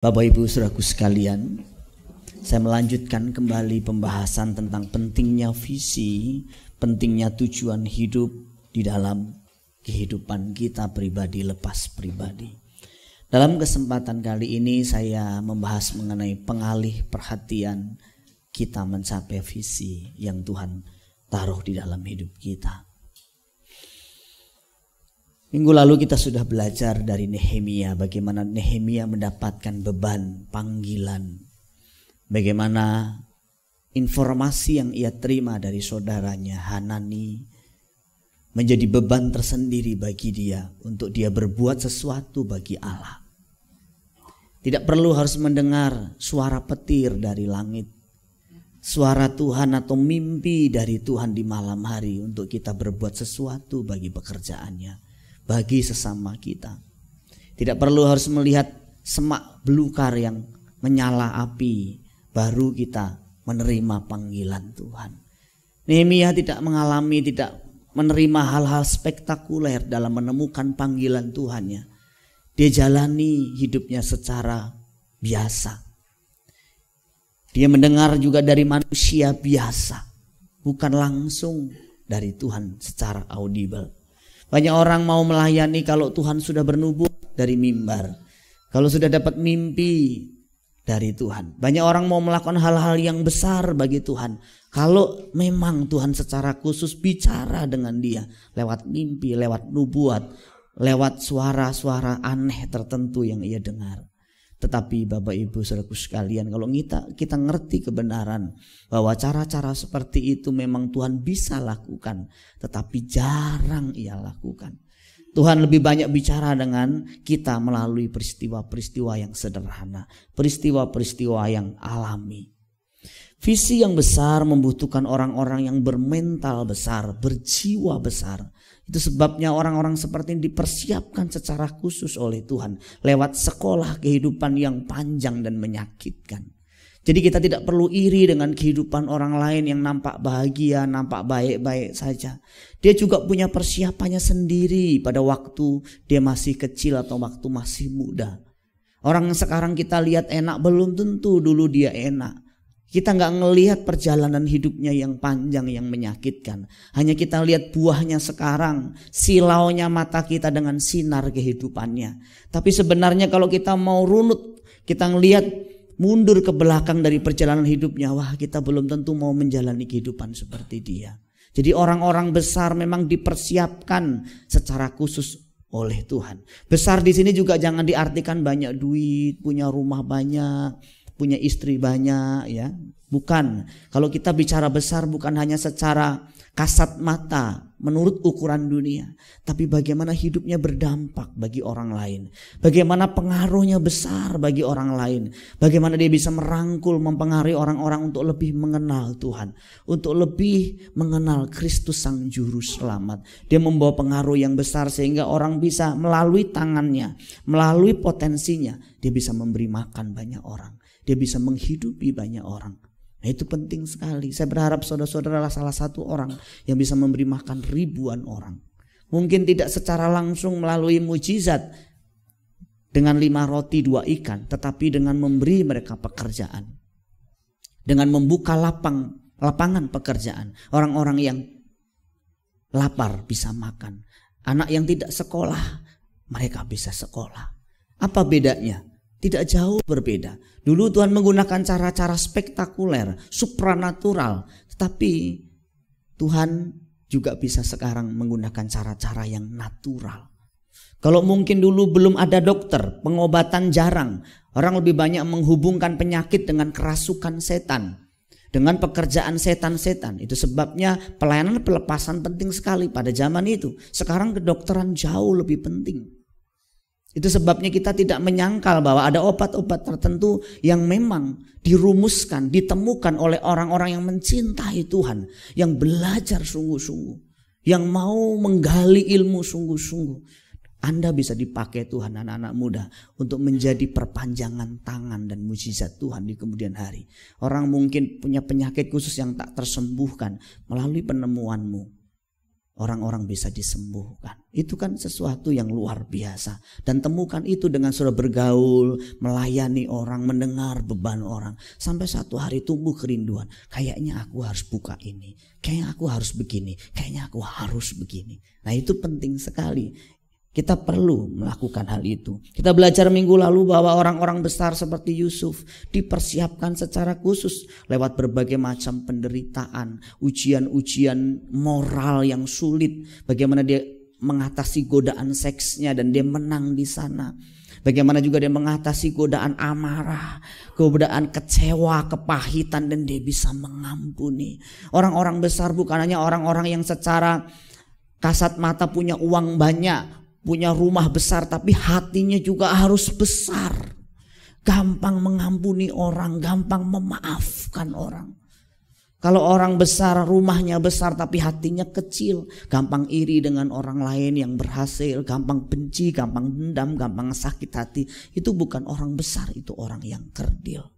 Bapak Ibu Saudaraku sekalian, saya melanjutkan kembali pembahasan tentang pentingnya visi, pentingnya tujuan hidup di dalam kehidupan kita pribadi lepas pribadi. Dalam kesempatan kali ini saya membahas mengenai pengalih perhatian kita mencapai visi yang Tuhan taruh di dalam hidup kita. Minggu lalu kita sudah belajar dari Nehemia, bagaimana Nehemia mendapatkan beban panggilan, bagaimana informasi yang ia terima dari saudaranya Hanani menjadi beban tersendiri bagi dia untuk dia berbuat sesuatu bagi Allah. Tidak perlu harus mendengar suara petir dari langit, suara Tuhan atau mimpi dari Tuhan di malam hari untuk kita berbuat sesuatu bagi pekerjaannya, bagi sesama kita. Tidak perlu harus melihat semak belukar yang menyala api baru kita menerima panggilan Tuhan. Nehemia tidak menerima hal-hal spektakuler dalam menemukan panggilan Tuhannya. Dia jalani hidupnya secara biasa. Dia mendengar juga dari manusia biasa, bukan langsung dari Tuhan secara audible. Banyak orang mau melayani kalau Tuhan sudah bernubuat dari mimbar, kalau sudah dapat mimpi dari Tuhan. Banyak orang mau melakukan hal-hal yang besar bagi Tuhan kalau memang Tuhan secara khusus bicara dengan dia lewat mimpi, lewat nubuat, lewat suara-suara aneh tertentu yang ia dengar. Tetapi Bapak Ibu Saudaraku sekalian, kalau kita ngerti kebenaran bahwa cara-cara seperti itu memang Tuhan bisa lakukan, tetapi jarang ia lakukan. Tuhan lebih banyak bicara dengan kita melalui peristiwa-peristiwa yang sederhana, peristiwa-peristiwa yang alami. Visi yang besar membutuhkan orang-orang yang bermental besar, berjiwa besar. Itu sebabnya orang-orang seperti ini dipersiapkan secara khusus oleh Tuhan lewat sekolah kehidupan yang panjang dan menyakitkan. Jadi kita tidak perlu iri dengan kehidupan orang lain yang nampak bahagia, nampak baik-baik saja. Dia juga punya persiapannya sendiri pada waktu dia masih kecil atau waktu masih muda. Orang yang sekarang kita lihat enak belum tentu dulu dia enak. Kita gak ngelihat perjalanan hidupnya yang panjang, yang menyakitkan. Hanya kita lihat buahnya sekarang, silaunya mata kita dengan sinar kehidupannya. Tapi sebenarnya kalau kita mau runut, kita ngelihat mundur ke belakang dari perjalanan hidupnya, wah kita belum tentu mau menjalani kehidupan seperti dia. Jadi orang-orang besar memang dipersiapkan secara khusus oleh Tuhan. Besar di sini juga jangan diartikan banyak duit, punya rumah banyak, punya istri banyak, ya. Bukan. Kalau kita bicara besar bukan hanya secara kasat mata menurut ukuran dunia, tapi bagaimana hidupnya berdampak bagi orang lain. Bagaimana pengaruhnya besar bagi orang lain. Bagaimana dia bisa merangkul, mempengaruhi orang-orang untuk lebih mengenal Tuhan, untuk lebih mengenal Kristus Sang Juru Selamat. Dia membawa pengaruh yang besar sehingga orang bisa melalui tangannya, melalui potensinya, dia bisa memberi makan banyak orang. Dia bisa menghidupi banyak orang. Nah itu penting sekali. Saya berharap saudara-saudara adalah salah satu orang yang bisa memberi makan ribuan orang. Mungkin tidak secara langsung melalui mujizat dengan 5 roti 2 ikan. Tetapi dengan memberi mereka pekerjaan. Dengan membuka lapangan pekerjaan. Orang-orang yang lapar bisa makan. Anak yang tidak sekolah, mereka bisa sekolah. Apa bedanya? Tidak jauh berbeda. Dulu Tuhan menggunakan cara-cara spektakuler, supranatural. Tetapi Tuhan juga bisa sekarang menggunakan cara-cara yang natural. Kalau mungkin dulu belum ada dokter, pengobatan jarang. Orang lebih banyak menghubungkan penyakit dengan kerasukan setan, dengan pekerjaan setan-setan. Itu sebabnya pelayanan pelepasan penting sekali pada zaman itu. Sekarang kedokteran jauh lebih penting. Itu sebabnya kita tidak menyangkal bahwa ada obat-obat tertentu yang memang dirumuskan, ditemukan oleh orang-orang yang mencintai Tuhan, yang belajar sungguh-sungguh, yang mau menggali ilmu sungguh-sungguh. Anda bisa dipakai Tuhan, anak-anak muda, untuk menjadi perpanjangan tangan dan mujizat Tuhan di kemudian hari. Orang mungkin punya penyakit khusus yang tak tersembuhkan melalui penemuanmu. orang-orang bisa disembuhkan. Itu kan sesuatu yang luar biasa. Dan temukan itu dengan saudara bergaul, melayani orang, mendengar beban orang. Sampai satu hari tumbuh kerinduan. Kayaknya aku harus buka ini. Kayaknya aku harus begini. Kayaknya aku harus begini. Nah itu penting sekali. Kita perlu melakukan hal itu. Kita belajar minggu lalu bahwa orang-orang besar seperti Yusuf dipersiapkan secara khusus lewat berbagai macam penderitaan, ujian-ujian moral yang sulit. Bagaimana dia mengatasi godaan seksnya dan dia menang di sana. Bagaimana juga dia mengatasi godaan amarah, godaan kecewa, kepahitan, dan dia bisa mengampuni. Orang-orang besar bukan hanya orang-orang yang secara kasat mata punya uang banyak, punya rumah besar, tapi hatinya juga harus besar. Gampang mengampuni orang, gampang memaafkan orang. Kalau orang besar, rumahnya besar tapi hatinya kecil, gampang iri dengan orang lain yang berhasil, gampang benci, gampang dendam, gampang sakit hati. Itu bukan orang besar, itu orang yang kerdil.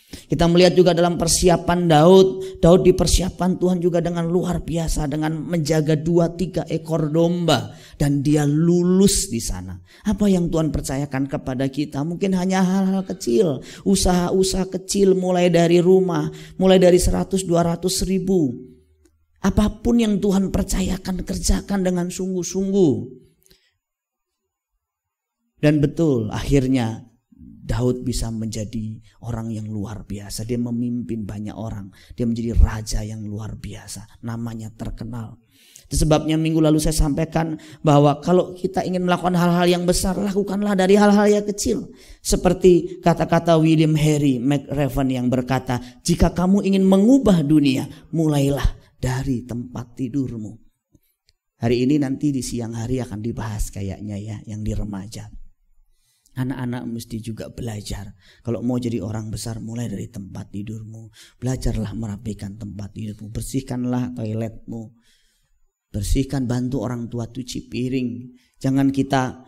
Kita melihat juga dalam persiapan Daud dipersiapkan Tuhan juga dengan luar biasa, dengan menjaga 2-3 ekor domba, dan dia lulus di sana. Apa yang Tuhan percayakan kepada kita mungkin hanya hal-hal kecil, usaha-usaha kecil, mulai dari rumah, mulai dari 100-200 ribu. Apapun yang Tuhan percayakan, kerjakan dengan sungguh-sungguh. Dan betul, akhirnya Daud bisa menjadi orang yang luar biasa. Dia memimpin banyak orang. Dia menjadi raja yang luar biasa. Namanya terkenal. Itu sebabnya minggu lalu saya sampaikan bahwa kalau kita ingin melakukan hal-hal yang besar, lakukanlah dari hal-hal yang kecil. Seperti kata-kata William Henry McRaven yang berkata, jika kamu ingin mengubah dunia, mulailah dari tempat tidurmu. Hari ini nanti di siang hari akan dibahas kayaknya ya, yang di remaja. Anak-anak mesti juga belajar. Kalau mau jadi orang besar, mulai dari tempat tidurmu. Belajarlah merapikan tempat tidurmu. Bersihkanlah toiletmu. Bersihkan, bantu orang tua cuci piring. Jangan kita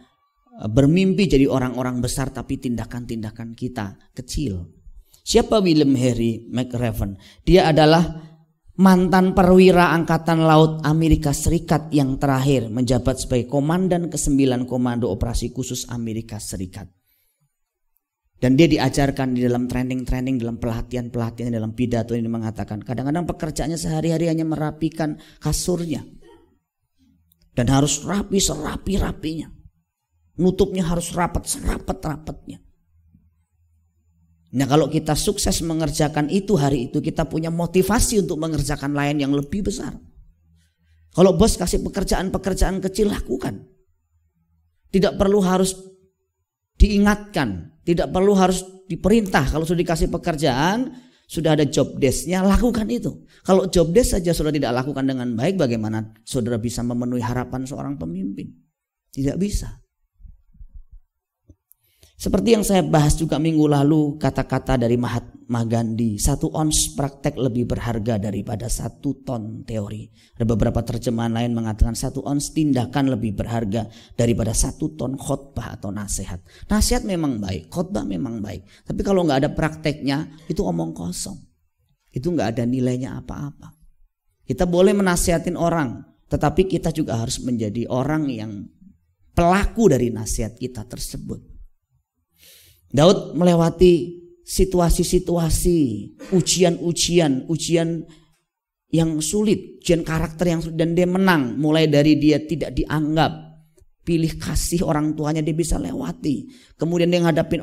bermimpi jadi orang-orang besar tapi tindakan-tindakan kita kecil. Siapa William Henry McRaven? Dia adalah mantan perwira Angkatan Laut Amerika Serikat yang terakhir menjabat sebagai Komandan ke-9 Komando Operasi Khusus Amerika Serikat. Dan dia diajarkan di dalam training-training, dalam pelatihan-pelatihan, dalam pidato ini mengatakan kadang-kadang pekerjaannya sehari-hari hanya merapikan kasurnya. Dan harus rapi serapi-rapinya. Nutupnya harus rapat serapet-rapetnya. Nah kalau kita sukses mengerjakan itu hari itu, kita punya motivasi untuk mengerjakan lain yang lebih besar. Kalau bos kasih pekerjaan-pekerjaan kecil, lakukan. Tidak perlu harus diingatkan, tidak perlu harus diperintah. Kalau sudah dikasih pekerjaan, sudah ada job desk-nya, lakukan itu. Kalau job desk saja sudah tidak lakukan dengan baik, bagaimana saudara bisa memenuhi harapan seorang pemimpin? Tidak bisa. Seperti yang saya bahas juga minggu lalu, kata-kata dari Mahatma Gandhi, 1 ons praktek lebih berharga daripada 1 ton teori. Ada beberapa terjemahan lain mengatakan 1 ons tindakan lebih berharga daripada 1 ton khotbah atau nasihat. Nasihat memang baik, khotbah memang baik, tapi kalau nggak ada prakteknya itu omong kosong. Itu nggak ada nilainya apa-apa. Kita boleh menasihatin orang, tetapi kita juga harus menjadi orang yang pelaku dari nasihat kita tersebut. Daud melewati situasi-situasi, ujian yang sulit, ujian karakter yang sulit, dan dia menang. Mulai dari dia tidak dianggap, pilih kasih orang tuanya, dia bisa lewati. Kemudian dia menghadapi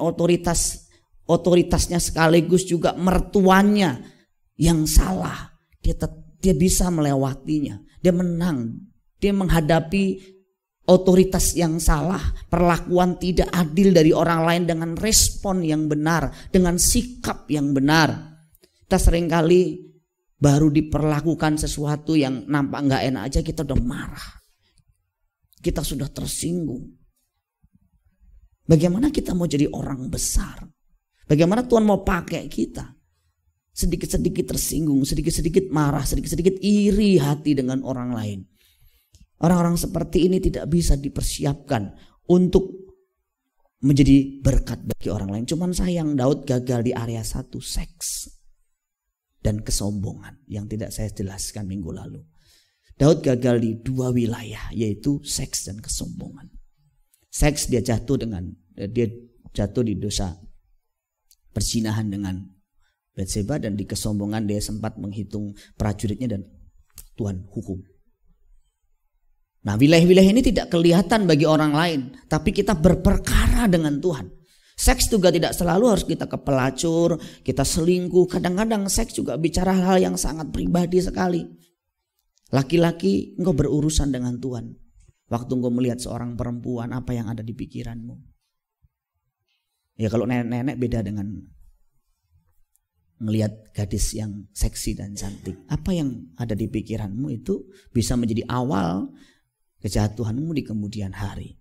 otoritasnya sekaligus juga mertuanya yang salah. Dia bisa melewatinya. Dia menang. Dia menghadapi otoritas yang salah, perlakuan tidak adil dari orang lain dengan respon yang benar, dengan sikap yang benar. Kita seringkali baru diperlakukan sesuatu yang nampak nggak enak aja kita udah marah. Kita sudah tersinggung. Bagaimana kita mau jadi orang besar? Bagaimana Tuhan mau pakai kita? Sedikit-sedikit tersinggung, sedikit-sedikit marah, sedikit-sedikit iri hati dengan orang lain. Orang-orang seperti ini tidak bisa dipersiapkan untuk menjadi berkat bagi orang lain. Cuman sayang Daud gagal di area 1, seks dan kesombongan yang tidak saya jelaskan minggu lalu. Daud gagal di 2 wilayah, yaitu seks dan kesombongan. Seks dia jatuh di dosa perzinahan dengan Batseba, dan di kesombongan dia sempat menghitung prajuritnya dan Tuhan hukum. Nah, wilayah-wilayah ini tidak kelihatan bagi orang lain, tapi kita berperkara dengan Tuhan. Seks juga tidak selalu harus kita ke pelacur, kita selingkuh. Kadang-kadang seks juga bicara hal yang sangat pribadi sekali. Laki-laki, engkau berurusan dengan Tuhan. Waktu engkau melihat seorang perempuan, apa yang ada di pikiranmu? Ya kalau nenek-nenek beda dengan melihat gadis yang seksi dan cantik. Apa yang ada di pikiranmu itu bisa menjadi awal kejatuhanmu di kemudian hari.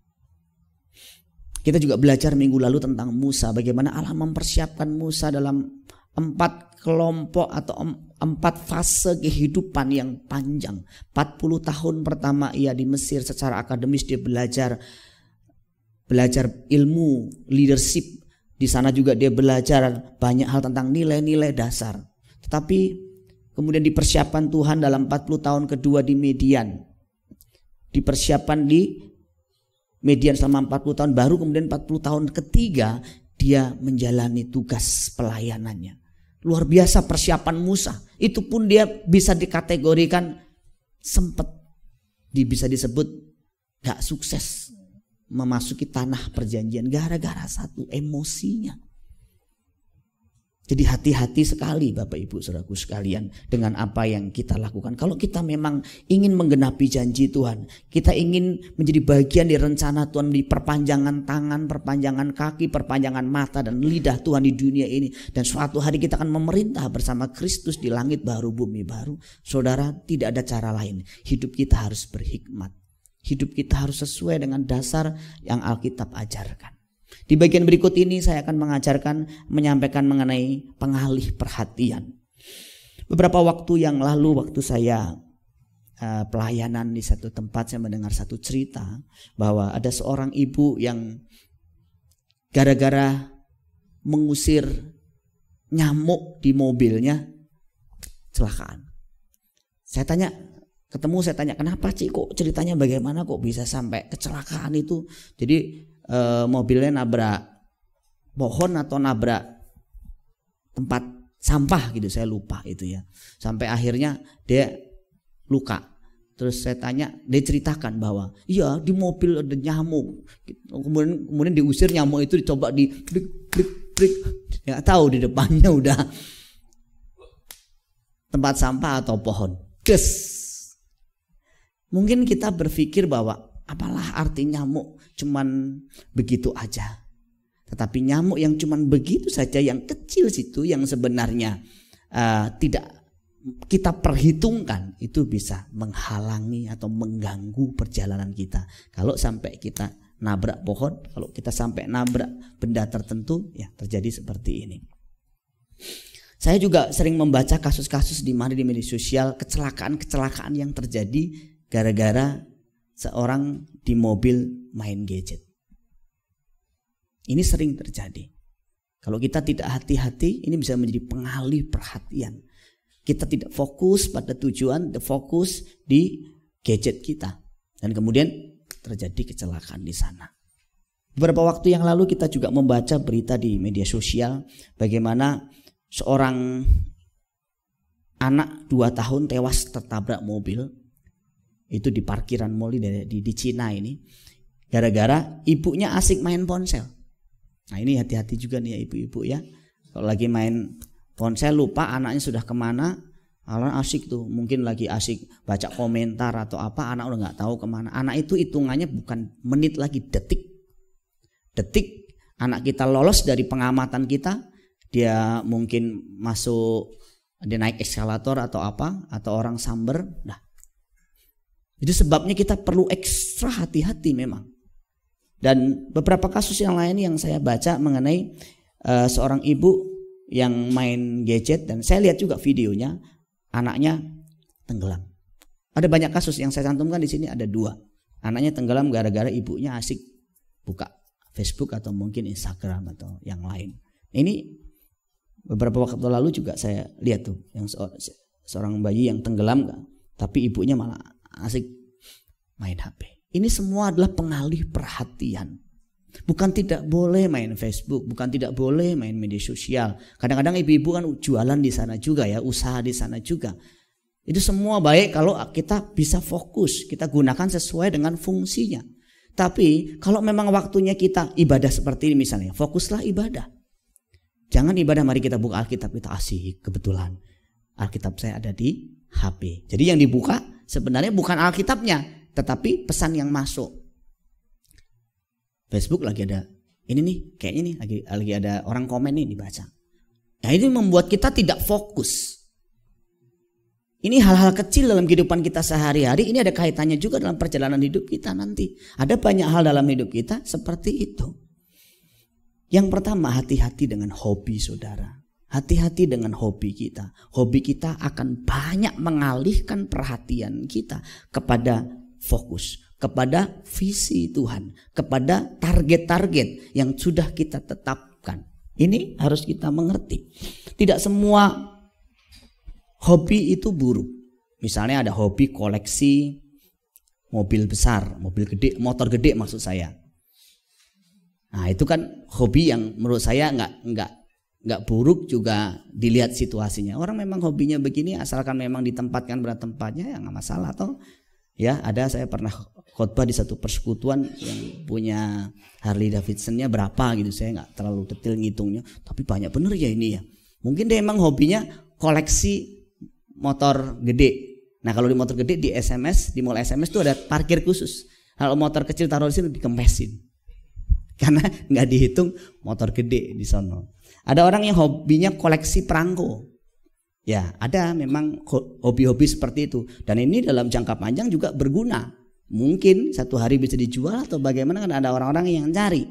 Kita juga belajar minggu lalu tentang Musa, bagaimana Allah mempersiapkan Musa dalam 4 kelompok atau 4 fase kehidupan yang panjang. 40 tahun pertama ia di Mesir, secara akademis dia belajar ilmu leadership. Di sana juga dia belajar banyak hal tentang nilai-nilai dasar. Tetapi kemudian dipersiapkan Tuhan dalam 40 tahun kedua di Midian. Dipersiapkan di Midian selama 40 tahun, baru kemudian 40 tahun ketiga dia menjalani tugas pelayanannya. Luar biasa persiapan Musa. Itu pun dia bisa dikategorikan bisa disebut gak sukses memasuki tanah perjanjian gara-gara satu, emosinya. Jadi hati-hati sekali Bapak Ibu Saudaraku sekalian dengan apa yang kita lakukan. Kalau kita memang ingin menggenapi janji Tuhan, kita ingin menjadi bagian dari rencana Tuhan, di perpanjangan tangan, perpanjangan kaki, perpanjangan mata dan lidah Tuhan di dunia ini, dan suatu hari kita akan memerintah bersama Kristus di langit baru, bumi baru. Saudara, tidak ada cara lain. Hidup kita harus berhikmat. Hidup kita harus sesuai dengan dasar yang Alkitab ajarkan. Di bagian berikut ini saya akan menyampaikan mengenai pengalih perhatian. Beberapa waktu yang lalu, waktu saya pelayanan di satu tempat, saya mendengar satu cerita bahwa ada seorang ibu yang gara-gara mengusir nyamuk di mobilnya kecelakaan. Saya tanya kenapa Cik, kok ceritanya bagaimana kok bisa sampai kecelakaan itu? Jadi mobilnya nabrak pohon atau nabrak tempat sampah gitu, saya lupa itu ya. Sampai akhirnya dia luka. Terus saya tanya, dia ceritakan bahwa iya di mobil ada nyamuk. Kemudian diusir nyamuk itu, dicoba di klik. Ya tahu di depannya udah tempat sampah atau pohon. Mungkin kita berpikir bahwa apalah arti nyamuk cuman begitu aja. Tetapi nyamuk yang cuman begitu saja, yang kecil situ, yang sebenarnya tidak kita perhitungkan, itu bisa menghalangi atau mengganggu perjalanan kita. Kalau sampai kita nabrak pohon, kalau kita sampai nabrak benda tertentu, ya terjadi seperti ini. Saya juga sering membaca kasus-kasus di mana di media sosial kecelakaan yang terjadi gara-gara seorang di mobil main gadget. Ini sering terjadi. Kalau kita tidak hati-hati, ini bisa menjadi pengalih perhatian. Kita tidak fokus pada tujuan, fokus di gadget kita, dan kemudian terjadi kecelakaan di sana. Beberapa waktu yang lalu kita juga membaca berita di media sosial bagaimana seorang anak 2 tahun tewas tertabrak mobil. Itu di parkiran mall di Cina ini, gara-gara ibunya asik main ponsel. Nah ini hati-hati juga nih ya ibu-ibu ya. Kalau lagi main ponsel lupa anaknya sudah kemana, anak asik tuh, mungkin lagi asik baca komentar atau apa, anak udah nggak tahu kemana. Anak itu hitungannya bukan menit lagi, detik. Anak kita lolos dari pengamatan kita, dia mungkin dia naik eskalator atau apa, atau orang samber, itu sebabnya kita perlu ekstra hati-hati memang. Dan beberapa kasus yang lain yang saya baca mengenai seorang ibu yang main gadget, dan saya lihat juga videonya, anaknya tenggelam. Ada banyak kasus yang saya cantumkan di sini, ada 2. Anaknya tenggelam gara-gara ibunya asik buka Facebook atau mungkin Instagram atau yang lain. Ini beberapa waktu lalu juga saya lihat tuh yang seorang bayi yang tenggelam, tapi ibunya malah asik main HP. Ini semua adalah pengalih perhatian. Bukan tidak boleh main Facebook, bukan tidak boleh main media sosial. Kadang-kadang ibu-ibu kan jualan di sana juga ya, usaha di sana juga. Itu semua baik kalau kita bisa fokus, kita gunakan sesuai dengan fungsinya. Tapi kalau memang waktunya kita ibadah seperti ini misalnya, fokuslah ibadah. Jangan ibadah mari kita buka Alkitab, kita asik kebetulan Alkitab saya ada di HP. Jadi yang dibuka sebenarnya bukan Alkitabnya, tetapi pesan yang masuk. Facebook lagi ada ini nih, kayaknya nih lagi ada orang komen nih dibaca. Nah ini membuat kita tidak fokus. Ini hal-hal kecil dalam kehidupan kita sehari-hari, ini ada kaitannya juga dalam perjalanan hidup kita nanti. Ada banyak hal dalam hidup kita seperti itu. Yang pertama, hati-hati dengan hobi saudara. Hati-hati dengan hobi kita. Hobi kita akan banyak mengalihkan perhatian kita kepada fokus, kepada visi Tuhan, kepada target-target yang sudah kita tetapkan. Ini harus kita mengerti. Tidak semua hobi itu buruk. Misalnya ada hobi koleksi mobil besar, mobil gede, motor gede maksud saya. Nah itu kan hobi yang menurut saya nggak buruk juga dilihat situasinya. Orang memang hobinya begini asalkan memang ditempatkan pada tempatnya ya nggak masalah toh. Ya ada saya pernah khotbah di satu persekutuan yang punya Harley Davidson-nya berapa gitu, saya nggak terlalu detail ngitungnya, tapi banyak bener ya ini ya. Mungkin dia emang hobinya koleksi motor gede. Nah kalau di motor gede di SMS, di mall SMS tuh ada parkir khusus. Kalau motor kecil taruh di sini dikempesin, karena nggak dihitung motor gede di sono. Ada orang yang hobinya koleksi perangko. Ya ada memang hobi-hobi seperti itu. Dan ini dalam jangka panjang juga berguna. Mungkin satu hari bisa dijual atau bagaimana, kan ada orang-orang yang cari.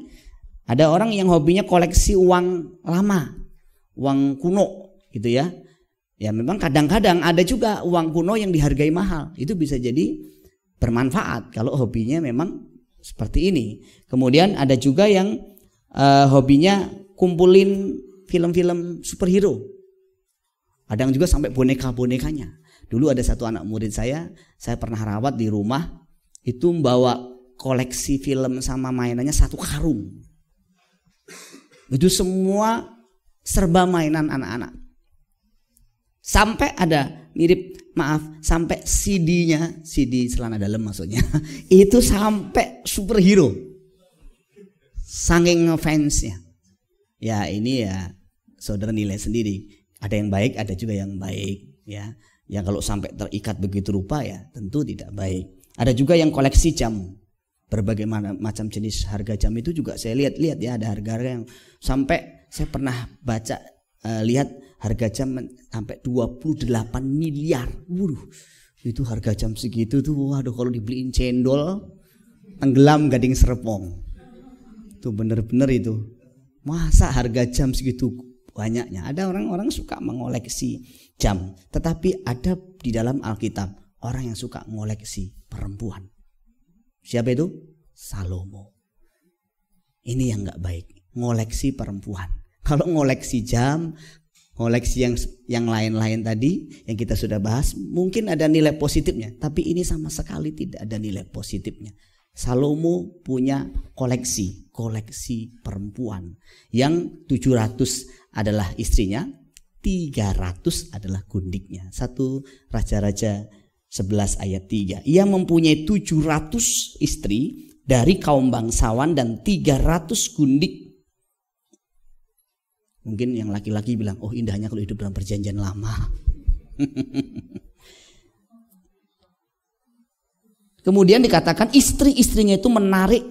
Ada orang yang hobinya koleksi uang lama, uang kuno gitu ya. Ya memang kadang-kadang ada juga uang kuno yang dihargai mahal. Itu bisa jadi bermanfaat kalau hobinya memang seperti ini. Kemudian ada juga yang hobinya kumpulin film-film superhero. Ada yang juga sampai boneka-bonekanya. Dulu ada satu anak murid saya pernah rawat di rumah, itu membawa koleksi film sama mainannya satu karung. Itu semua serba mainan anak-anak. Sampai ada sampai CD-nya, CD celana dalam maksudnya, itu sampai superhero. Saking ngefansnya. Ya ini ya saudara nilai sendiri. Ada yang baik, ada juga yang baik ya. Yang kalau sampai terikat begitu rupa ya tentu tidak baik. Ada juga yang koleksi jam. Berbagai macam jenis harga jam itu juga saya lihat ya, ada harga-harga yang sampai saya pernah baca lihat harga jam sampai 28 miliar. Waduh, itu harga jam segitu tuh waduh kalau dibeliin cendol tenggelam Gading Serpong. Itu bener-bener itu. Masa harga jam segitu banyaknya? Ada orang-orang suka mengoleksi jam, tetapi ada di dalam Alkitab orang yang suka mengoleksi perempuan. Siapa itu? Salomo. Ini yang nggak baik, ngoleksi perempuan. Kalau ngoleksi jam, ngoleksi yang lain-lain tadi yang kita sudah bahas, mungkin ada nilai positifnya, tapi ini sama sekali tidak ada nilai positifnya. Salomo punya koleksi perempuan yang 700 adalah istrinya, 300 adalah gundiknya. 1 Raja-Raja 11 ayat 3. Ia mempunyai 700 istri dari kaum bangsawan dan 300 gundik. Mungkin yang laki-laki bilang, oh indahnya kalau hidup dalam perjanjian lama. Kemudian dikatakan istri-istrinya itu menarik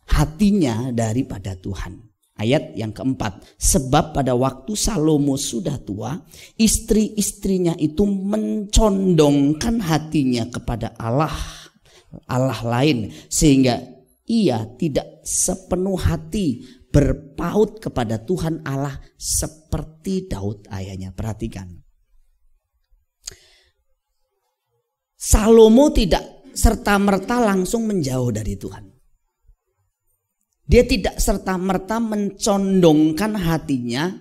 hatinya daripada Tuhan. Ayat yang keempat, sebab pada waktu Salomo sudah tua, istri-istrinya itu mencondongkan hatinya kepada Allah lain, sehingga ia tidak sepenuh hati berpaut kepada Tuhan Allah seperti Daud ayahnya. Perhatikan, Salomo tidak serta-merta langsung menjauh dari Tuhan. Dia tidak serta-merta mencondongkan hatinya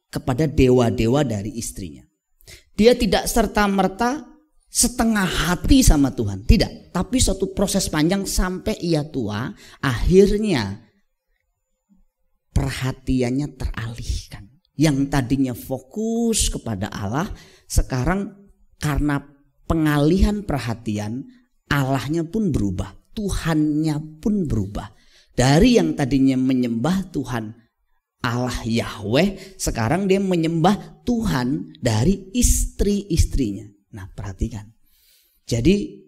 kepada dewa-dewa dari istrinya. Dia tidak serta-merta setengah hati sama Tuhan. Tidak, tapi suatu proses panjang sampai ia tua, akhirnya perhatiannya teralihkan. Yang tadinya fokus kepada Allah, sekarang karena pengalihan perhatian, Allahnya pun berubah, Tuhannya pun berubah. Dari yang tadinya menyembah Tuhan Allah Yahweh, sekarang dia menyembah Tuhan dari istri-istrinya. Nah, perhatikan. Jadi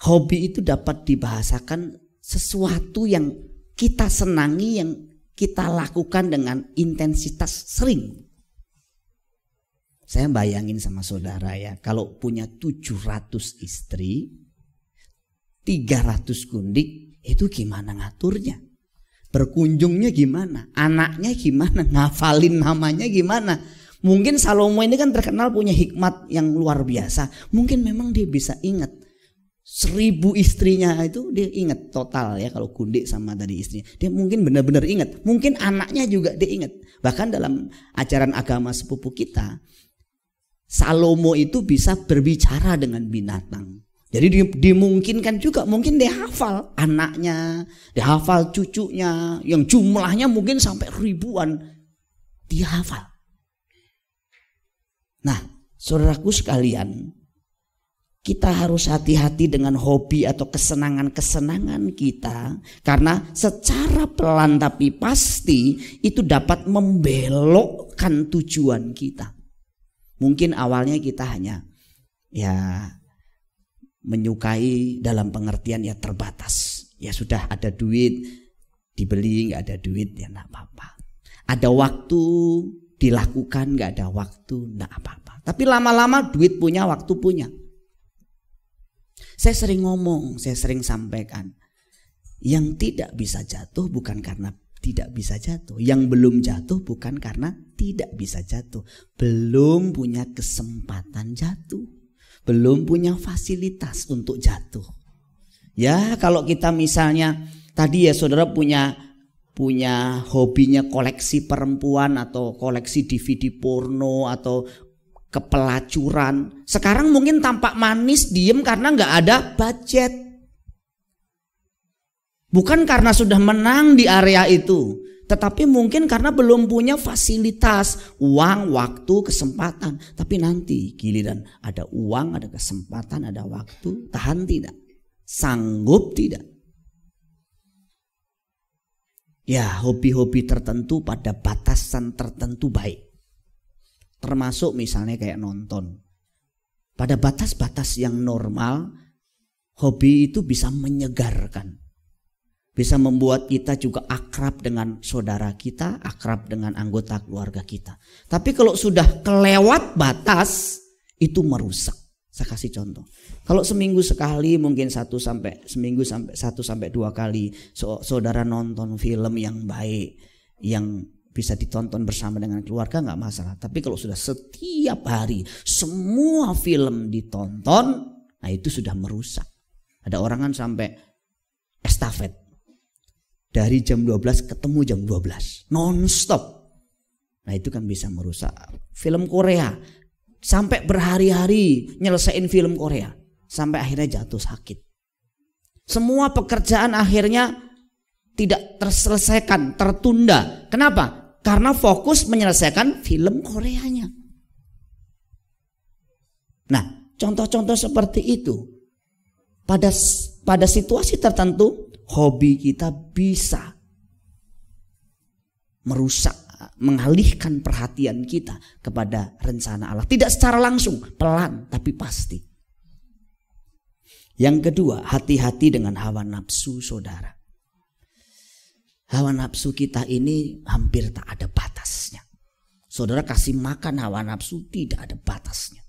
hobi itu dapat dibahasakan sesuatu yang kita senangi, yang kita lakukan dengan intensitas sering. Saya bayangin sama saudara ya, kalau punya 700 istri, 300 gundik, itu gimana ngaturnya? Berkunjungnya gimana? Anaknya gimana? Ngafalin namanya gimana? Mungkin Salomo ini kan terkenal punya hikmat yang luar biasa. Mungkin memang dia bisa ingat 1000 istrinya itu dia ingat total ya, kalau gundik sama tadi istrinya. Dia mungkin benar-benar ingat. Mungkin anaknya juga dia ingat. Bahkan dalam ajaran agama sepupu kita, Salomo itu bisa berbicara dengan binatang. Jadi dimungkinkan juga, mungkin dia hafal anaknya, dia hafal cucunya, yang jumlahnya mungkin sampai ribuan, dia hafal. Nah, saudaraku sekalian, kita harus hati-hati dengan hobi atau kesenangan-kesenangan kita, karena secara pelan tapi pasti itu dapat membelokkan tujuan kita. Mungkin awalnya kita hanya menyukai dalam pengertian terbatas. Ya sudah, ada duit dibeli, nggak ada duit ya nggak apa-apa. Ada waktu dilakukan, nggak ada waktu nggak apa-apa. Tapi lama-lama duit punya, waktu punya. Saya sering ngomong, saya sering sampaikan, yang tidak bisa jatuh bukan karena tidak bisa jatuh, yang belum jatuh bukan karena tidak bisa jatuh, belum punya kesempatan jatuh, belum punya fasilitas untuk jatuh. Ya, kalau kita misalnya tadi ya saudara punya hobinya koleksi perempuan atau koleksi DVD porno atau kepelacuran, sekarang mungkin tampak manis, diem karena nggak ada budget. Bukan karena sudah menang di area itu, tetapi mungkin karena belum punya fasilitas, uang, waktu, kesempatan. Tapi nanti giliran ada uang, ada kesempatan, ada waktu, tahan tidak? Sanggup tidak? Ya, hobi-hobi tertentu pada batasan tertentu baik. Termasuk misalnya kayak nonton. Pada batas-batas yang normal, hobi itu bisa menyegarkan. Bisa membuat kita juga akrab dengan saudara kita, akrab dengan anggota keluarga kita. Tapi kalau sudah kelewat batas, itu merusak. Saya kasih contoh. Kalau seminggu sekali, mungkin 1 sampai 2 kali saudara nonton film yang baik, yang bisa ditonton bersama dengan keluarga, nggak masalah. Tapi kalau sudah setiap hari semua film ditonton, nah itu sudah merusak. Ada orang kan sampai estafet. Dari jam 12 ketemu jam 12 non-stop. Nah itu kan bisa merusak. Film Korea sampai berhari-hari nyelesain film Korea, sampai akhirnya jatuh sakit. Semua pekerjaan akhirnya tidak terselesaikan, tertunda. Kenapa? Karena fokus menyelesaikan film Koreanya. Nah, contoh-contoh seperti itu pada situasi tertentu, hobi kita bisa merusak, mengalihkan perhatian kita kepada rencana Allah. Tidak secara langsung, pelan tapi pasti. Yang kedua, hati-hati dengan hawa nafsu saudara. Hawa nafsu kita ini hampir tak ada batasnya. Saudara kasih makan hawa nafsu, tidak ada batasnya.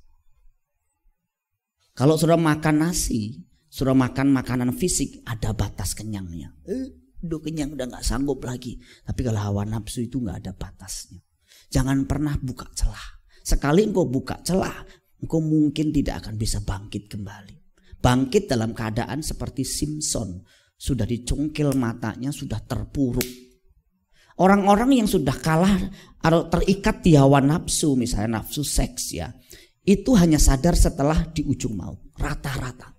Kalau saudara makan nasi, suruh makan makanan fisik, ada batas kenyangnya. Udah kenyang, udah gak sanggup lagi. Tapi kalau hawa nafsu itu gak ada batasnya. Jangan pernah buka celah. Sekali engkau buka celah, engkau mungkin tidak akan bisa bangkit kembali. Bangkit dalam keadaan seperti Simpson, sudah dicungkil matanya, sudah terpuruk. Orang-orang yang sudah kalah atau terikat di hawa nafsu, misalnya nafsu seks ya, itu hanya sadar setelah di ujung maut. Rata-rata.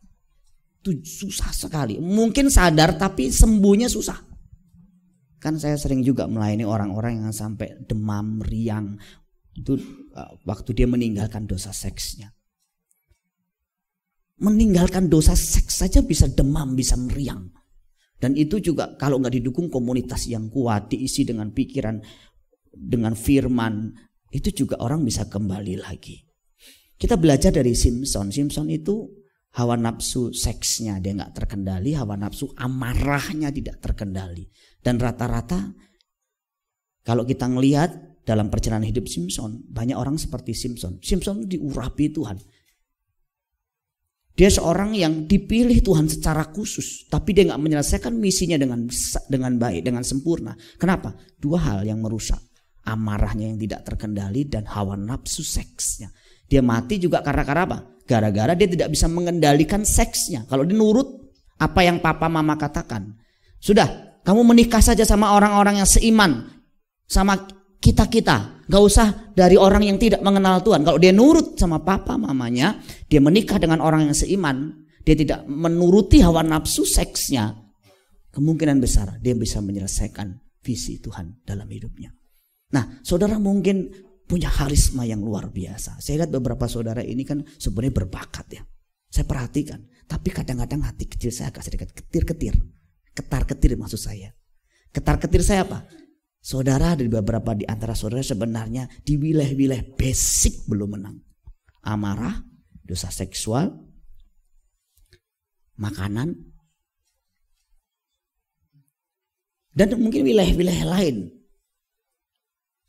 Itu susah sekali. Mungkin sadar tapi sembuhnya susah. Kan saya sering juga melayani orang-orang yang sampai demam, riang. Itu waktu dia meninggalkan dosa seksnya. Meninggalkan dosa seks saja bisa demam, bisa meriang. Dan itu juga kalau nggak didukung komunitas yang kuat, diisi dengan pikiran, dengan firman, itu juga orang bisa kembali lagi. Kita belajar dari Simpson. Simpson itu hawa nafsu seksnya dia nggak terkendali, hawa nafsu amarahnya tidak terkendali. Dan rata-rata kalau kita ngelihat dalam perjalanan hidup Simpson, banyak orang seperti Simpson. Simpson diurapi Tuhan. Dia seorang yang dipilih Tuhan secara khusus, tapi dia nggak menyelesaikan misinya dengan baik, dengan sempurna. Kenapa? Dua hal yang merusak: amarahnya yang tidak terkendali dan hawa nafsu seksnya. Dia mati juga karena apa? Gara-gara dia tidak bisa mengendalikan seksnya. Kalau dia nurut apa yang papa mama katakan, sudah kamu menikah saja sama orang-orang yang seiman sama kita. Gak usah dari orang yang tidak mengenal Tuhan. Kalau dia nurut sama papa mamanya, dia menikah dengan orang yang seiman, dia tidak menuruti hawa nafsu seksnya, kemungkinan besar dia bisa menyelesaikan visi Tuhan dalam hidupnya. Nah, saudara mungkin punya karisma yang luar biasa. Saya lihat beberapa saudara ini kan sebenarnya berbakat ya. Saya perhatikan, tapi kadang-kadang hati kecil saya agak sedikit ketar-ketir maksud saya. Ketar-ketir saya apa? Saudara, dari beberapa di antara saudara sebenarnya di wilayah-wilayah basic belum menang. Amarah, dosa seksual, makanan, dan mungkin wilayah-wilayah lain.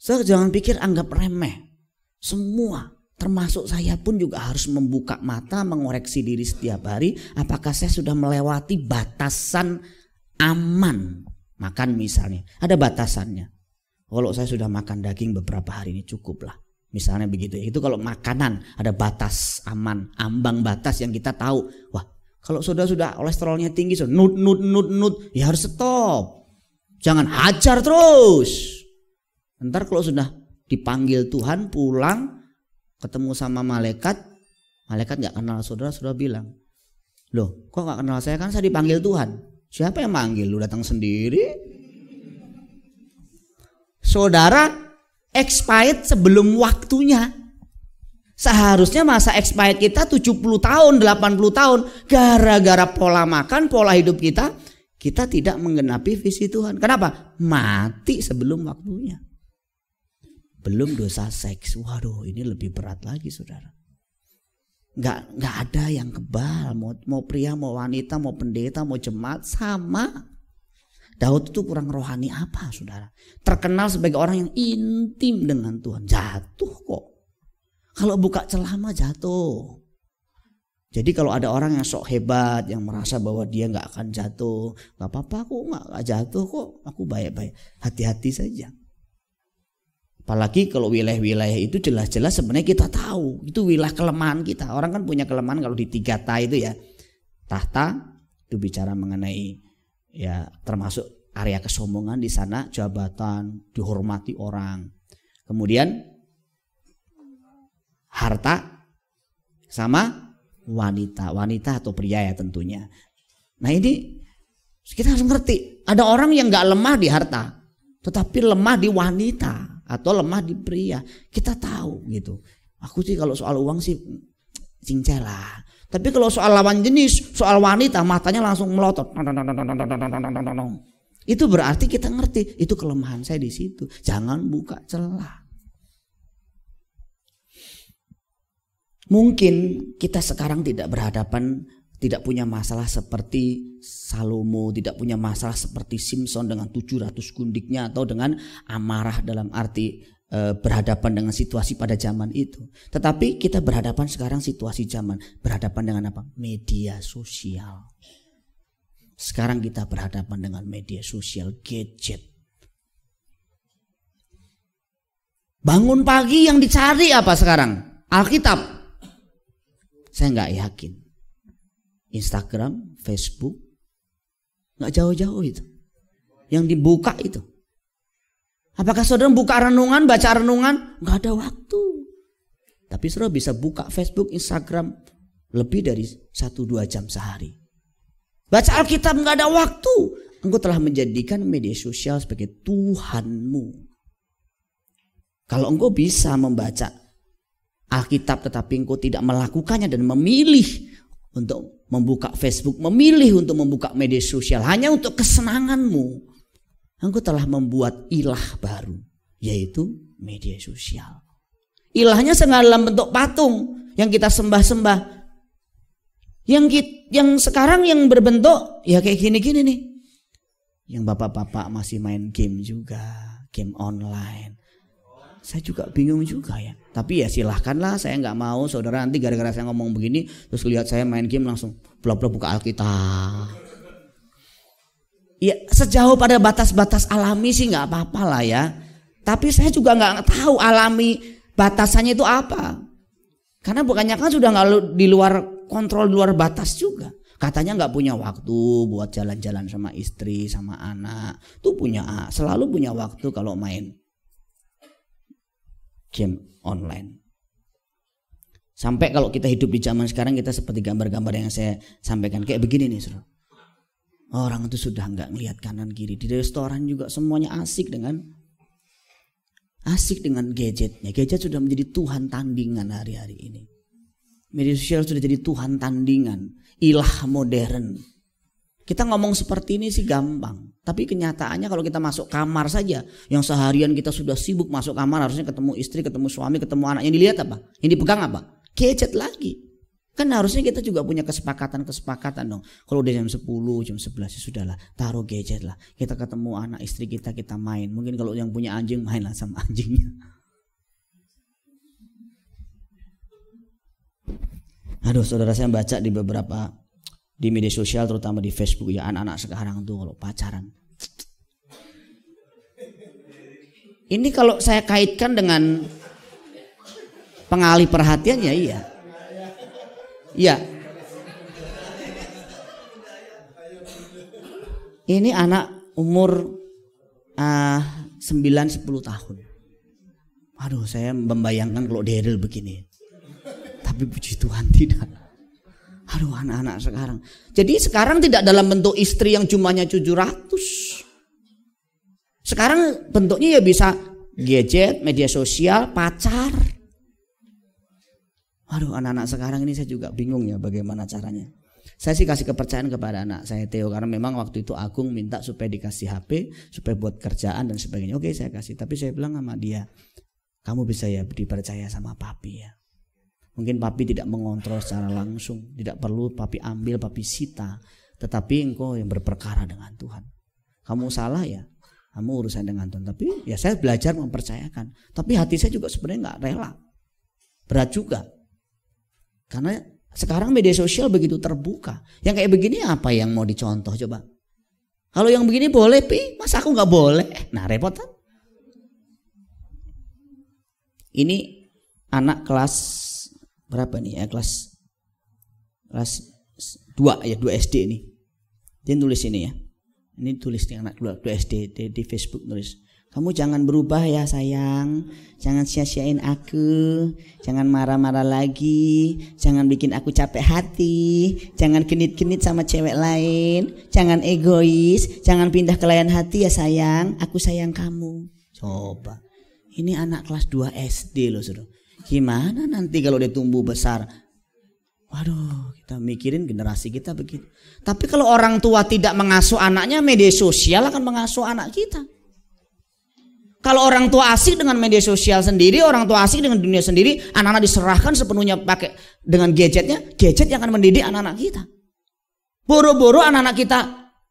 So, jangan pikir anggap remeh. Semua, termasuk saya pun juga harus membuka mata, mengoreksi diri setiap hari. Apakah saya sudah melewati batasan aman? Makan misalnya, ada batasannya. Kalau saya sudah makan daging beberapa hari ini cukup lah. Misalnya begitu. Itu kalau makanan ada batas aman, ambang batas yang kita tahu. Wah, kalau sudah kolesterolnya tinggi, nut, ya harus stop. Jangan hajar terus. Ntar kalau sudah dipanggil Tuhan pulang, ketemu sama malaikat nggak kenal saudara, sudah bilang, loh kok nggak kenal saya, kan saya dipanggil Tuhan. Siapa yang manggil? Lu datang sendiri. Saudara expired sebelum waktunya. Seharusnya masa expired kita 70 tahun, 80 tahun. Gara-gara pola makan, pola hidup kita tidak menggenapi visi Tuhan. Kenapa? Mati sebelum waktunya. Belum dosa seks. Waduh, ini lebih berat lagi saudara. Nggak ada yang kebal, mau pria, mau wanita, mau pendeta, mau jemaat, sama. Daud itu kurang rohani apa saudara? Terkenal sebagai orang yang intim dengan Tuhan, jatuh kok. Kalau buka celah mah jatuh. Jadi kalau ada orang yang sok hebat, yang merasa bahwa dia nggak akan jatuh, nggak apa-apa, aku nggak jatuh kok, aku baik-baik, hati-hati saja. Apalagi kalau wilayah-wilayah itu jelas-jelas sebenarnya kita tahu itu wilayah kelemahan kita. Orang kan punya kelemahan kalau di 3 ta itu ya. Tahta itu bicara mengenai ya termasuk area kesombongan di sana, jabatan, dihormati orang. Kemudian harta sama wanita atau pria ya tentunya. Nah ini kita harus ngerti, ada orang yang nggak lemah di harta, tetapi lemah di wanita atau lemah di pria. Kita tahu gitu. Aku sih kalau soal uang sih cincai lah. Tapi kalau soal lawan jenis, soal wanita, matanya langsung melotot. Itu berarti kita ngerti, itu kelemahan saya di situ. Jangan buka celah. Mungkin kita sekarang tidak punya masalah seperti Salomo, tidak punya masalah seperti Simpson dengan 700 gundiknya atau dengan amarah dalam arti berhadapan dengan situasi pada zaman itu. Tetapi kita berhadapan sekarang situasi zaman, berhadapan dengan apa? Media sosial. Sekarang kita berhadapan dengan media sosial, gadget. Bangun pagi yang dicari apa sekarang? Alkitab. Saya nggak yakin. Instagram, Facebook, nggak jauh-jauh itu. Yang dibuka itu. Apakah saudara buka renungan, baca renungan? Nggak ada waktu. Tapi saudara bisa buka Facebook, Instagram lebih dari 1-2 jam sehari. Baca Alkitab nggak ada waktu. Engkau telah menjadikan media sosial sebagai Tuhanmu. Kalau engkau bisa membaca Alkitab tetapi engkau tidak melakukannya dan memilih untuk membuka Facebook, memilih untuk membuka media sosial hanya untuk kesenanganmu, engkau telah membuat ilah baru, yaitu media sosial. Ilahnya sengaja dalam bentuk patung yang kita sembah-sembah. Yang sekarang yang berbentuk ya kayak gini-gini nih. Yang bapak-bapak masih main game juga, game online. Saya juga bingung juga ya. Tapi ya silahkanlah, saya nggak mau saudara nanti gara-gara saya ngomong begini terus lihat saya main game langsung blok-blok buka Alkitab. Ya sejauh pada batas-batas alami sih nggak apa-apa lah ya. Tapi saya juga nggak tahu alami batasannya itu apa. Karena bukannya kan sudah nggak di luar kontrol, di luar batas juga. Katanya nggak punya waktu buat jalan-jalan sama istri, sama anak. Tuh selalu punya waktu kalau main game online. Sampai kalau kita hidup di zaman sekarang kita seperti gambar-gambar yang saya sampaikan kayak begini nih, saudara. Orang itu sudah nggak ngelihat kanan kiri. Di restoran juga semuanya asik dengan gadgetnya. Gadget sudah menjadi Tuhan tandingan hari-hari ini. Media sosial sudah jadi Tuhan tandingan, ilah modern. Kita ngomong seperti ini sih gampang, tapi kenyataannya kalau kita masuk kamar saja, yang seharian kita sudah sibuk masuk kamar, harusnya ketemu istri, ketemu suami, ketemu anak, yang dilihat apa? Yang dipegang apa? Gadget lagi. Kan harusnya kita juga punya kesepakatan dong. Kalau udah jam 10, jam 11 ya sudahlah, taruh gadget lah. Kita ketemu anak istri kita main. Mungkin kalau yang punya anjing mainlah sama anjingnya. Aduh, saudara, saya baca di media sosial terutama di Facebook ya, anak-anak sekarang tuh kalau pacaran. Ini kalau saya kaitkan dengan pengalih perhatian ya iya. Iya. Ini anak umur 9-10 tahun. Aduh, saya membayangkan kalau Daryl begini. Tapi puji Tuhan tidak. Aduh, anak-anak sekarang. Jadi sekarang tidak dalam bentuk istri yang jumlahnya 700. Sekarang bentuknya ya bisa gadget, media sosial, pacar. Aduh, anak-anak sekarang ini saya juga bingung ya bagaimana caranya. Saya sih kasih kepercayaan kepada anak saya Theo, karena memang waktu itu Agung minta supaya dikasih HP, supaya buat kerjaan dan sebagainya. Oke, saya kasih. Tapi saya bilang sama dia, kamu bisa ya dipercaya sama papi ya. Mungkin papi tidak mengontrol secara langsung, tidak perlu papi ambil, papi sita, tetapi engkau yang berperkara dengan Tuhan. Kamu salah ya, kamu urusan dengan Tuhan. Tapi ya saya belajar mempercayakan. Tapi hati saya juga sebenarnya nggak rela, berat juga. Karena sekarang media sosial begitu terbuka. Yang kayak begini apa yang mau dicontoh coba? Kalau yang begini boleh, masa aku nggak boleh? Nah, repot kan? Ini anak kelas berapa nih ya, kelas 2 ya, 2 SD nih. Dia tulis ini ya. Ini tulis nih anak 2 SD di Facebook tulis. Kamu jangan berubah ya sayang. Jangan sia-siain aku. Jangan marah-marah lagi. Jangan bikin aku capek hati. Jangan genit-genit sama cewek lain. Jangan egois. Jangan pindah ke lain hati ya sayang. Aku sayang kamu. Coba. Ini anak kelas 2 SD loh saudara. Gimana nanti kalau dia tumbuh besar? Waduh, kita mikirin generasi kita begitu. Tapi kalau orang tua tidak mengasuh anaknya, media sosial akan mengasuh anak kita. Kalau orang tua asik dengan media sosial sendiri, orang tua asik dengan dunia sendiri, anak-anak diserahkan sepenuhnya pakai dengan gadgetnya, gadget yang akan mendidik anak-anak kita. Boro-boro anak-anak kita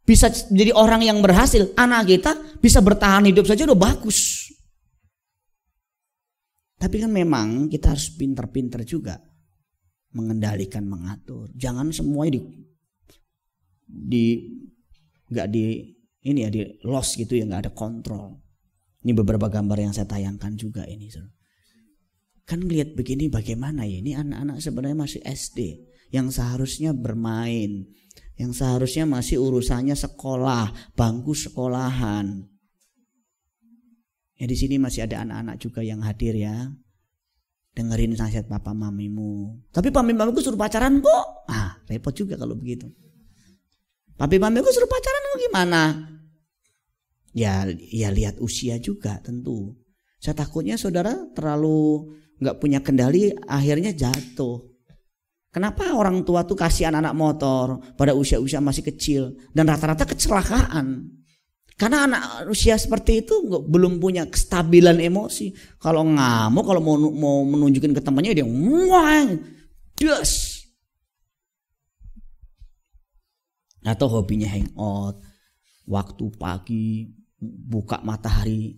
bisa menjadi orang yang berhasil, anak kita bisa bertahan hidup saja udah bagus. Tapi kan memang kita harus pinter-pinter juga mengendalikan, mengatur. Jangan semuanya di loss gitu ya, nggak ada kontrol. Ini beberapa gambar yang saya tayangkan juga ini. Kan melihat begini bagaimana ya, ini anak-anak sebenarnya masih SD yang seharusnya bermain, yang seharusnya masih urusannya sekolah, bangku sekolahan. Ya di sini masih ada anak-anak juga yang hadir ya. dengerin nasihat papa mamimu. Tapi papi mamiku suruh pacaran kok. Repot juga kalau begitu. Papi mamiku suruh pacaran kok gimana? Ya lihat usia juga tentu. Saya takutnya saudara terlalu nggak punya kendali, akhirnya jatuh. Kenapa orang tua tuh kasih anak-anak motor pada usia-usia masih kecil dan rata-rata kecelakaan? Karena anak usia seperti itu belum punya kestabilan emosi. Kalau ngamuk, kalau mau menunjukin ke temannya dia das. Atau hobinya hangout, waktu pagi buka matahari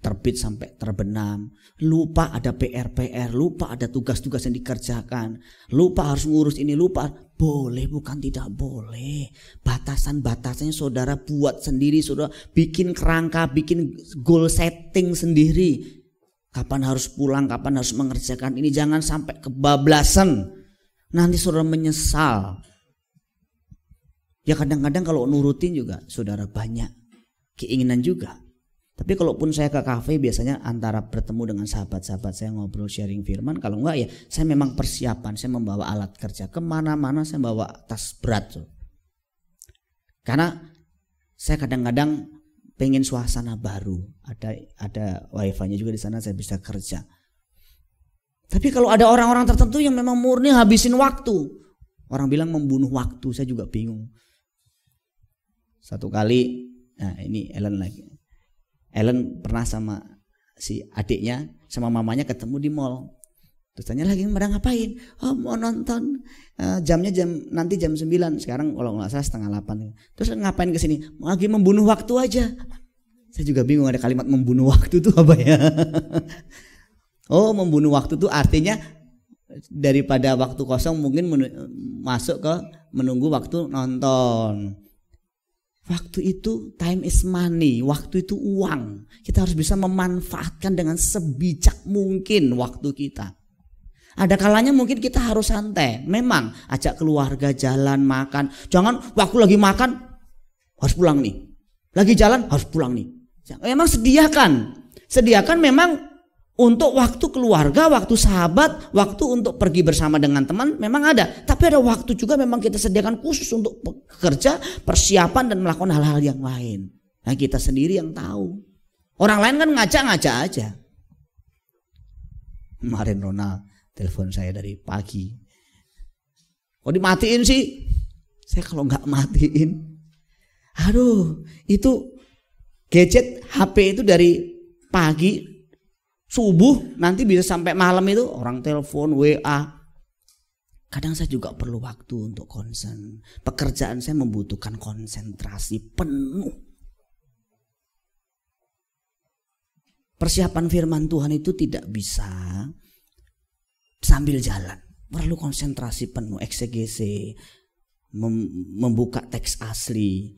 terbit sampai terbenam, lupa ada PR, lupa ada tugas-tugas yang dikerjakan, lupa harus ngurus ini, lupa. Boleh bukan tidak boleh. Batasan-batasannya saudara buat sendiri, saudara bikin kerangka, bikin goal setting sendiri. Kapan harus pulang, kapan harus mengerjakan ini, jangan sampai kebablasan. Nanti saudara menyesal. Ya kadang-kadang kalau nurutin juga saudara banyak keinginan juga. Tapi kalaupun saya ke kafe biasanya antara bertemu dengan sahabat-sahabat saya ngobrol sharing firman. Kalau enggak ya saya memang persiapan, saya membawa alat kerja. Kemana-mana saya bawa tas berat. Karena saya kadang-kadang pengen suasana baru. Ada wifi-nya juga di sana, saya bisa kerja. Tapi kalau ada orang-orang tertentu yang memang murni habisin waktu. Orang bilang membunuh waktu, saya juga bingung. Satu kali, nah ini Ellen lagi. Ellen pernah sama si adiknya sama mamanya ketemu di mall. Terus tanya lagi, pada ngapain? Oh mau nonton, jamnya nanti jam 9. Sekarang kalau nggak salah 7:30. Terus ngapain kesini? Lagi membunuh waktu aja. Saya juga bingung ada kalimat membunuh waktu itu apa ya. Oh membunuh waktu itu artinya daripada waktu kosong mungkin masuk ke menunggu waktu nonton. Waktu itu time is money, waktu itu uang. Kita harus bisa memanfaatkan dengan sebijak mungkin waktu kita. Ada kalanya mungkin kita harus santai. Memang ajak keluarga jalan makan. Jangan waktu lagi makan harus pulang nih. Lagi jalan harus pulang nih. Memang sediakan memang untuk waktu keluarga, waktu sahabat, waktu untuk pergi bersama dengan teman memang ada. Tapi ada waktu juga memang kita sediakan khusus untuk bekerja, persiapan dan melakukan hal-hal yang lain. Nah kita sendiri yang tahu. Orang lain kan ngajak-ngajak aja. Kemarin Ronald telepon saya dari pagi. Kok dimatiin sih? Saya kalau nggak matiin, aduh itu gadget HP itu dari pagi subuh nanti bisa sampai malam itu orang telepon, WA. Kadang saya juga perlu waktu untuk konsen. Pekerjaan saya membutuhkan konsentrasi penuh. Persiapan firman Tuhan itu tidak bisa sambil jalan. Perlu konsentrasi penuh, eksegese, membuka teks asli,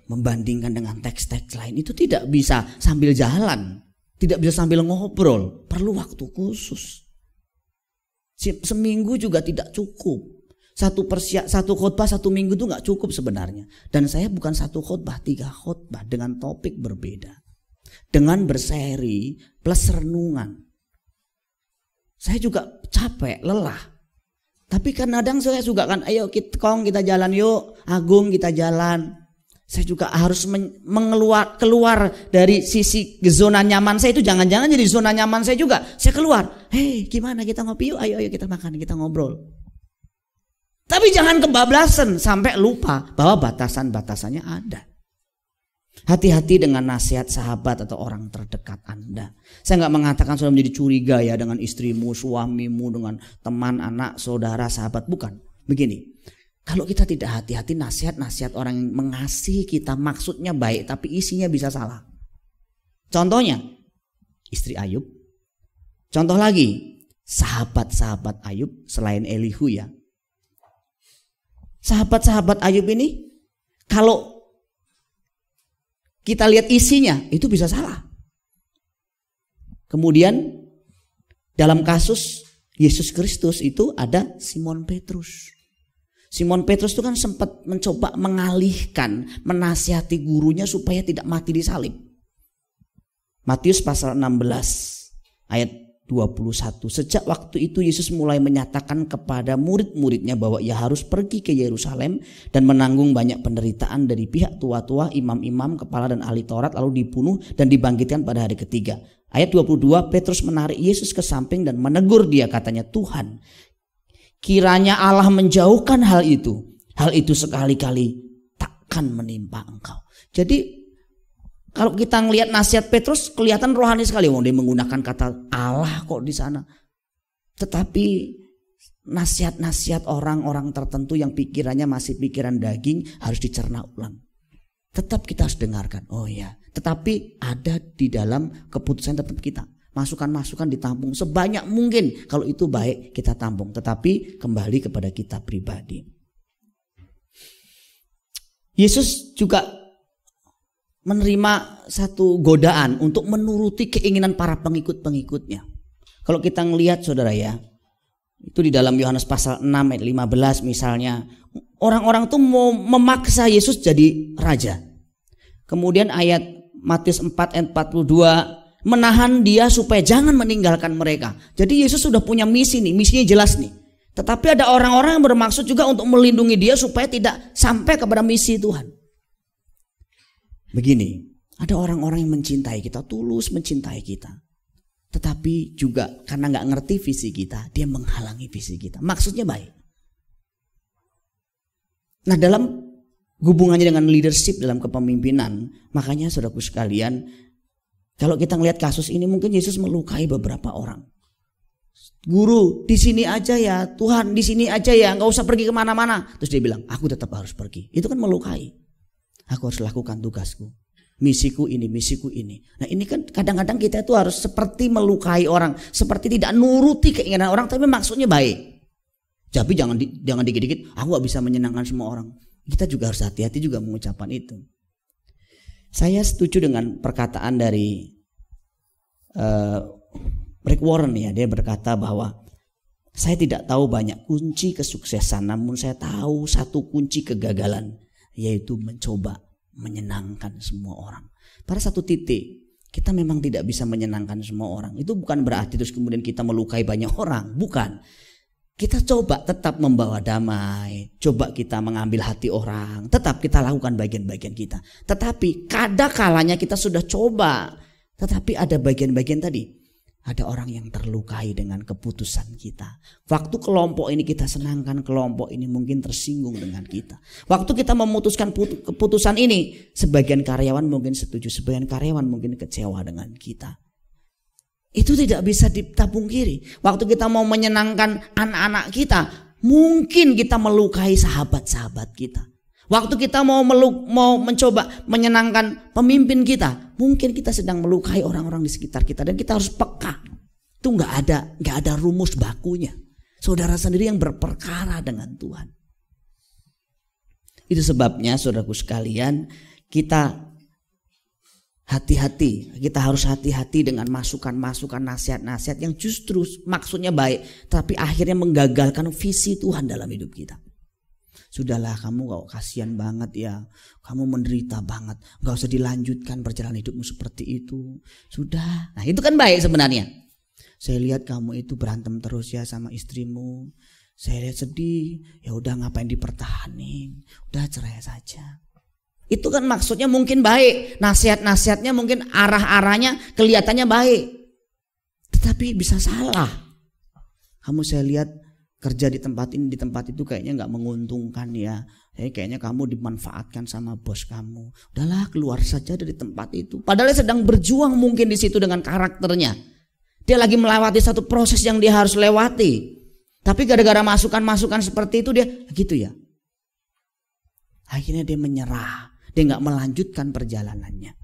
membandingkan dengan teks-teks lain. Itu tidak bisa sambil jalan. Tidak bisa sambil ngobrol, perlu waktu khusus. Seminggu juga tidak cukup. Satu khotbah 1 minggu itu nggak cukup sebenarnya. Dan saya bukan 1 khotbah, 3 khotbah dengan topik berbeda, dengan berseri plus renungan. Saya juga capek, lelah. Tapi kadang saya juga kan, ayo kita jalan yuk, Agung kita jalan. Saya juga harus keluar dari sisi zona nyaman saya itu, jangan-jangan jadi zona nyaman saya juga. Saya keluar, hei gimana kita ngopi yuk, ayo kita makan, kita ngobrol. Tapi jangan kebablasan sampai lupa bahwa batasan-batasannya ada. Hati-hati dengan nasihat sahabat atau orang terdekat Anda. Saya nggak mengatakan sudah menjadi curiga ya dengan istrimu, suamimu, dengan teman, anak, saudara, sahabat, bukan. Begini. Kalau kita tidak hati-hati, nasihat-nasihat orang yang mengasihi kita maksudnya baik tapi isinya bisa salah. Contohnya istri Ayub. Contoh lagi sahabat-sahabat Ayub selain Elihu ya. Sahabat-sahabat Ayub ini kalau kita lihat isinya itu bisa salah. Kemudian dalam kasus Yesus Kristus itu ada Simon Petrus. Simon Petrus itu kan sempat mencoba mengalihkan, menasihati gurunya supaya tidak mati disalib. Matius pasal 16 ayat 21. Sejak waktu itu Yesus mulai menyatakan kepada murid-muridnya bahwa ia harus pergi ke Yerusalem dan menanggung banyak penderitaan dari pihak tua-tua, imam-imam, kepala dan ahli Taurat, lalu dibunuh dan dibangkitkan pada hari ketiga. Ayat 22, Petrus menarik Yesus ke samping dan menegur dia, katanya, Tuhan, kiranya Allah menjauhkan hal itu sekali-kali takkan menimpa engkau. Jadi kalau kita ngelihat nasihat Petrus kelihatan rohani sekali. Dia menggunakan kata Allah kok di sana. Tetapi nasihat-nasihat orang-orang tertentu yang pikirannya masih pikiran daging harus dicerna ulang. Tetap kita harus dengarkan. Oh ya, tetapi ada di dalam keputusan tetap kita. Masukan-masukan ditampung sebanyak mungkin. Kalau itu baik kita tampung. Tetapi kembali kepada kita pribadi. Yesus juga menerima satu godaan untuk menuruti keinginan para pengikut-pengikutnya. Kalau kita ngelihat saudara ya, itu di dalam Yohanes pasal 6 ayat 15 misalnya, orang-orang tuh mau memaksa Yesus jadi raja. Kemudian ayat Matius 4 ayat 42, menahan dia supaya jangan meninggalkan mereka. Jadi Yesus sudah punya misi nih, misinya jelas nih. Tetapi ada orang-orang yang bermaksud juga untuk melindungi dia supaya tidak sampai kepada misi Tuhan. Begini, ada orang-orang yang mencintai kita, tulus mencintai kita. Tetapi juga karena gak ngerti visi kita, dia menghalangi visi kita. Maksudnya baik. Nah, dalam hubungannya dengan leadership, dalam kepemimpinan, makanya saudaraku sekalian, kalau kita ngelihat kasus ini mungkin Yesus melukai beberapa orang. Guru, di sini aja ya, Tuhan di sini aja ya, gak usah pergi kemana-mana. Terus dia bilang, aku tetap harus pergi. Itu kan melukai. Aku harus lakukan tugasku. Misiku ini, misiku ini. Nah ini kan kadang-kadang kita itu harus seperti melukai orang. Seperti tidak nuruti keinginan orang, tapi maksudnya baik. Tapi jangan dikit-dikit, aku gak bisa menyenangkan semua orang. Kita juga harus hati-hati juga mengucapkan itu. Saya setuju dengan perkataan dari Rick Warren ya. Dia berkata bahwa saya tidak tahu banyak kunci kesuksesan, namun saya tahu satu kunci kegagalan, yaitu mencoba menyenangkan semua orang. Pada satu titik kita memang tidak bisa menyenangkan semua orang. Itu bukan berarti terus kemudian kita melukai banyak orang, bukan. Kita coba tetap membawa damai, coba kita mengambil hati orang, tetap kita lakukan bagian-bagian kita. Tetapi kadang kalanya kita sudah coba, tetapi ada bagian-bagian tadi. Ada orang yang terlukai dengan keputusan kita. Waktu kelompok ini kita senangkan, kelompok ini mungkin tersinggung dengan kita. Waktu kita memutuskan keputusan ini, sebagian karyawan mungkin setuju, sebagian karyawan mungkin kecewa dengan kita. Itu tidak bisa dipungkiri. Waktu kita mau menyenangkan anak-anak kita, mungkin kita melukai sahabat-sahabat kita. Waktu kita mau mencoba menyenangkan pemimpin kita, mungkin kita sedang melukai orang-orang di sekitar kita, dan kita harus peka. Itu nggak ada rumus bakunya. Saudara sendiri yang berperkara dengan Tuhan. Itu sebabnya saudaraku sekalian, kita hati-hati. Kita harus hati-hati dengan masukan-masukan, nasihat-nasihat yang justru maksudnya baik, tapi akhirnya menggagalkan visi Tuhan dalam hidup kita. Sudahlah, kamu kok kasihan banget ya, kamu menderita banget, gak usah dilanjutkan perjalanan hidupmu seperti itu. Sudah, nah itu kan baik sebenarnya. Saya lihat kamu itu berantem terus ya sama istrimu, saya lihat sedih, ya udah ngapain dipertahanin, udah cerai saja. Itu kan maksudnya mungkin baik, nasihat-nasihatnya mungkin arah-arahnya kelihatannya baik, tetapi bisa salah. Kamu saya lihat kerja di tempat ini, di tempat itu kayaknya gak menguntungkan ya. Kayaknya kamu dimanfaatkan sama bos kamu. Udahlah, keluar saja dari tempat itu. Padahal dia sedang berjuang mungkin di situ dengan karakternya. Dia lagi melewati satu proses yang dia harus lewati. Tapi gara-gara masukan-masukan seperti itu dia gitu ya. Akhirnya dia menyerah. Dia gak melanjutkan perjalanannya.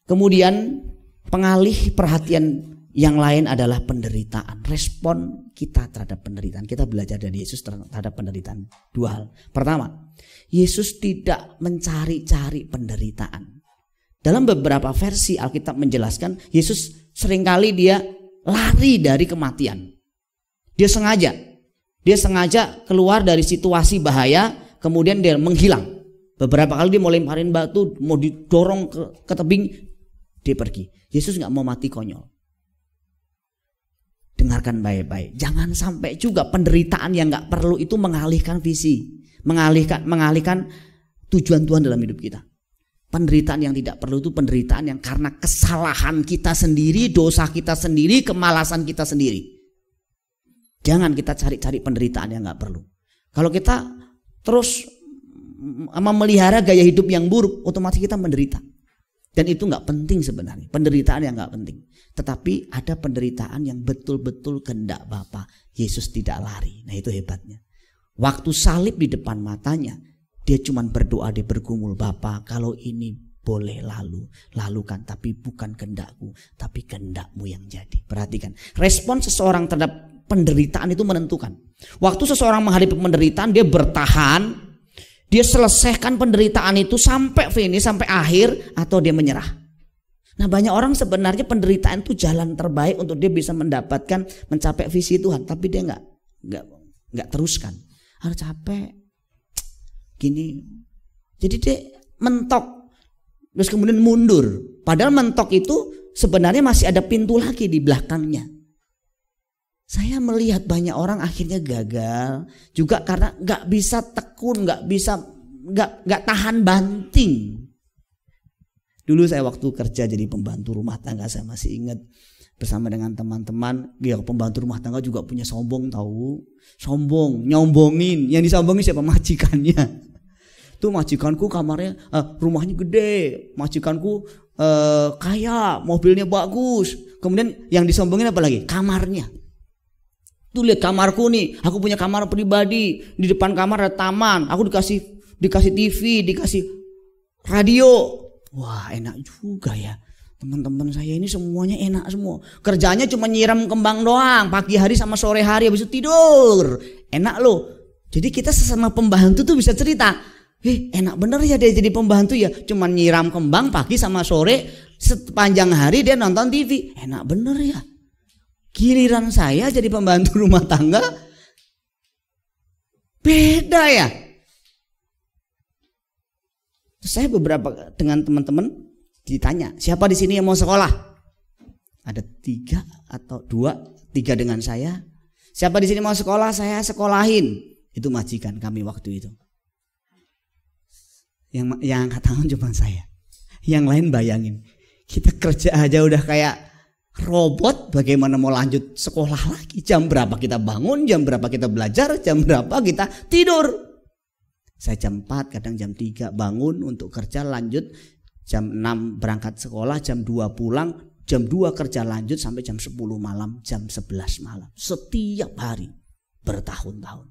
Kemudian pengalih perhatian yang lain adalah penderitaan. Respon kita terhadap penderitaan. Kita belajar dari Yesus terhadap penderitaan. Dua hal. Pertama, Yesus tidak mencari-cari penderitaan. Dalam beberapa versi Alkitab menjelaskan, Yesus seringkali dia lari dari kematian. Dia sengaja keluar dari situasi bahaya, kemudian dia menghilang. Beberapa kali dia mau lemparin batu, mau didorong ke tebing, dia pergi. Yesus gak mau mati konyol. Dengarkan baik-baik. Jangan sampai juga penderitaan yang gak perlu itu mengalihkan visi. Mengalihkan tujuan Tuhan dalam hidup kita. Penderitaan yang tidak perlu itu penderitaan yang karena kesalahan kita sendiri, dosa kita sendiri, kemalasan kita sendiri. Jangan kita cari-cari penderitaan yang gak perlu. Kalau kita terus memelihara gaya hidup yang buruk, otomatis kita menderita. Dan itu gak penting sebenarnya. Penderitaan yang gak penting. Tetapi ada penderitaan yang betul-betul kehendak Bapa. Yesus tidak lari. Nah itu hebatnya. Waktu salib di depan matanya, dia cuma berdoa, dia bergumul, Bapa kalau ini boleh lalukan. Tapi bukan kehendakku, tapi kehendakmu yang jadi. Perhatikan. Respon seseorang terhadap penderitaan itu menentukan. Waktu seseorang menghadapi penderitaan, dia bertahan, dia selesaikan penderitaan itu sampai finish, sampai akhir, atau dia menyerah. Nah banyak orang sebenarnya penderitaan itu jalan terbaik untuk dia bisa mendapatkan, mencapai visi Tuhan. Tapi dia nggak teruskan. Harus capek, gini. Jadi dia mentok, terus kemudian mundur. Padahal mentok itu sebenarnya masih ada pintu lagi di belakangnya. Saya melihat banyak orang akhirnya gagal juga karena nggak bisa tekun, nggak tahan banting. Dulu saya waktu kerja jadi pembantu rumah tangga, saya masih ingat bersama dengan teman-teman. Dia pembantu rumah tangga juga punya sombong, tahu? Sombong, nyombongin. Yang disombongin siapa? Majikannya. Tuh majikanku kamarnya, rumahnya gede, majikanku kaya, mobilnya bagus. Kemudian yang disombongin apa lagi? Kamarnya. Tuh lihat kamarku nih, aku punya kamar pribadi, di depan kamar ada taman, aku dikasih TV, dikasih radio. Wah enak juga ya, teman-teman saya ini semuanya enak semua. Kerjanya cuma nyiram kembang doang, pagi hari sama sore hari, habis itu tidur. Enak loh. Jadi kita sesama pembantu tuh bisa cerita, enak bener ya dia jadi pembantu ya, cuma nyiram kembang pagi sama sore, sepanjang hari dia nonton TV. Enak bener ya. Giliran saya jadi pembantu rumah tangga, beda ya. Saya beberapa dengan teman-teman ditanya, siapa di sini yang mau sekolah? Ada 3 atau 2 dengan saya. Siapa di sini mau sekolah? Saya sekolahin. Itu majikan kami waktu itu. Yang angkat tangan cuma saya. Yang lain bayangin, kita kerja aja udah kayak robot, bagaimana mau lanjut sekolah lagi? Jam berapa kita bangun, jam berapa kita belajar, jam berapa kita tidur. Saya jam 4, kadang jam 3 bangun untuk kerja, lanjut jam 6 berangkat sekolah, jam 2 pulang, jam 2 kerja lanjut sampai jam 10 malam, jam 11 malam. Setiap hari bertahun-tahun.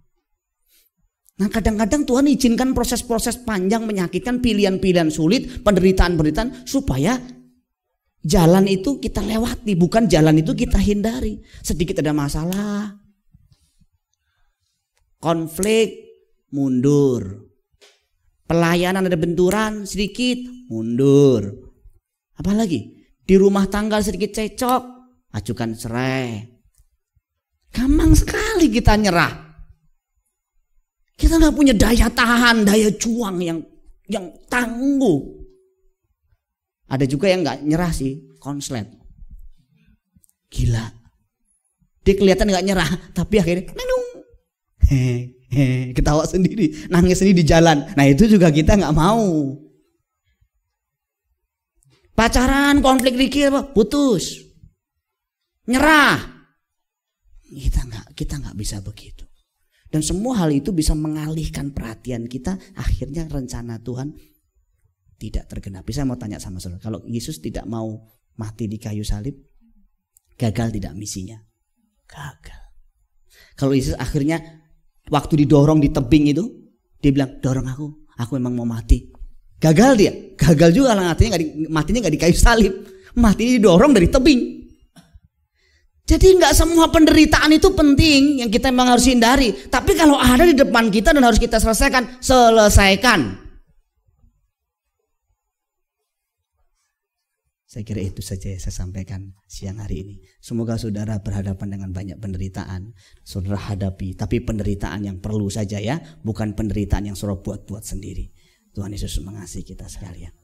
Nah kadang-kadang Tuhan izinkan proses-proses panjang, menyakitkan, pilihan-pilihan sulit, penderitaan-penderitaan supaya jalan itu kita lewati, bukan jalan itu kita hindari. Sedikit ada masalah, konflik, mundur. Pelayanan ada benturan sedikit, mundur. Apalagi di rumah tangga sedikit cecok, ajukan cerai. Gampang sekali kita nyerah. Kita nggak punya daya tahan, daya juang yang tangguh. Ada juga yang nggak nyerah sih, konslet. Gila. Dia kelihatan nggak nyerah, tapi akhirnya ketawa sendiri, nangis sendiri di jalan. Nah itu juga kita nggak mau. Pacaran, konflik dikit, putus, nyerah. Kita nggak bisa begitu. Dan semua hal itu bisa mengalihkan perhatian kita. Akhirnya rencana Tuhan tidak tergenapi. Saya mau tanya sama saudara, kalau Yesus tidak mau mati di kayu salib, gagal tidak misinya? Gagal. Kalau Yesus akhirnya waktu didorong di tebing itu, dia bilang, dorong aku memang mau mati. Gagal dia, gagal juga lah, matinya nggak di kayu salib, matinya didorong dari tebing. Jadi nggak semua penderitaan itu penting yang kita memang harus hindari. Tapi kalau ada di depan kita dan harus kita selesaikan, selesaikan. Saya kira itu saja yang saya sampaikan siang hari ini. Semoga saudara berhadapan dengan banyak penderitaan, saudara hadapi. Tapi penderitaan yang perlu saja ya, bukan penderitaan yang saudara buat-buat sendiri. Tuhan Yesus mengasihi kita sekalian.